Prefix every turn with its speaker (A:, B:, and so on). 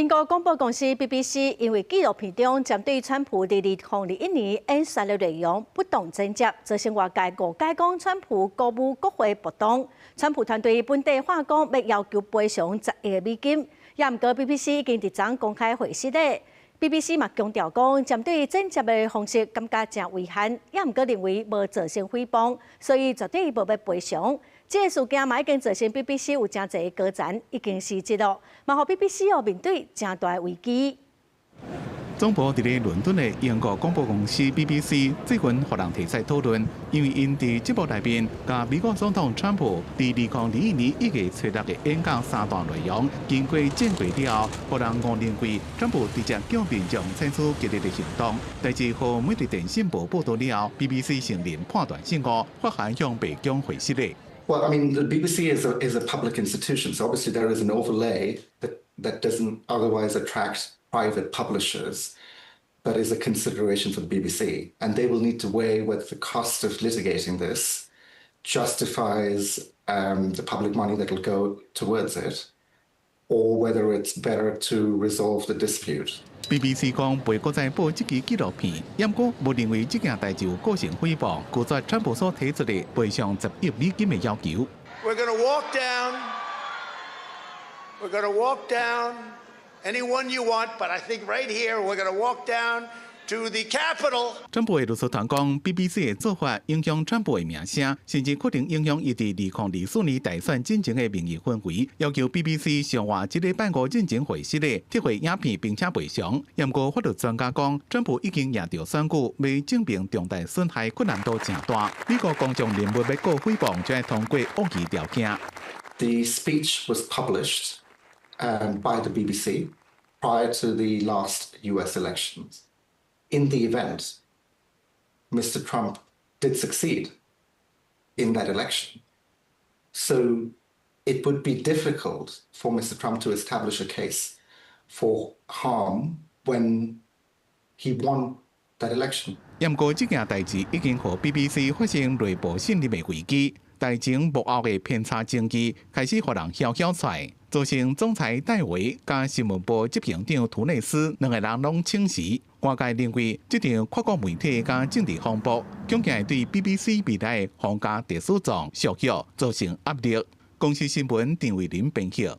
A: 英国广播公司 BBC 因为纪录片中针对川普2021年暗杀的内容不当剪接，造成外界误解讲川普鼓舞国会暴动。川普团队本地话讲要要求赔偿10亿美金，也毋过 BBC 已经伫昨公开回释咧。BBC 嘛强调讲，针对剪接的方式感觉真危险，也毋过认为无造成诽谤，所以绝对无要赔偿。这个事件嘛已经造成 BBC 有真侪歌赞已经失职了，嘛互 BBC 面对真大危机。
B: 总部伫咧伦敦的英国广播公司 BBC 最近互人提出讨论，因为因伫节目内面甲美国总统川普伫2021年1月初6的演讲3段内容经过剪过了后，互人误认为川普直接向民众采取激烈的行动。代志互每日电讯报报道了后 ，BBC 承认判断失误，发函向白宫回释咧。
C: Well, I mean, the BBC is a public institution, so obviously there is an overlay that doesn't otherwise attract private publishers, but is a consideration for the BBC. And they will need to weigh whether the cost of litigating this justifies the public money that will go towards it, or whether it's better to resolve the dispute.
B: BBC 讲袂搁再报这支纪录片，不过无认为这件代志有构成诽谤，拒绝川普所提出的赔偿10亿美金的要求。
D: We're going to walk down. We're going to walk down anyone you want, but I think right here we're going to walk down to the Capitol.
B: 川普的律师团讲 ，BBC 的做法影响川普的名声，甚至可能影响伊伫2024年大选进程的名誉氛围，要求 BBC 上话1礼拜5进行会议的撤回影片并且赔偿。不过，法律专家讲，川普已经赢到选举，要证明重大损害困难度真大。美国公众认为要告诽谤，就要通过恶意条件。
C: The speech was published by the BBC prior to the last US elections. In the event, Mr. Trump did succeed in that election. So it would be difficult for Mr. Trump to establish a case for harm when he won that election.
B: 不过，这件代志已经和 BBC 发生内部信任的危机。大前幕后的偏差证据开始互人晓出来，造成总裁戴维加新闻部执行长图内斯两个人拢请辞。外界认为，这场跨国媒体加政治风波，恐惊对 BBC 未来的皇家特殊状削弱造成压力。公司新闻陈伟林编辑。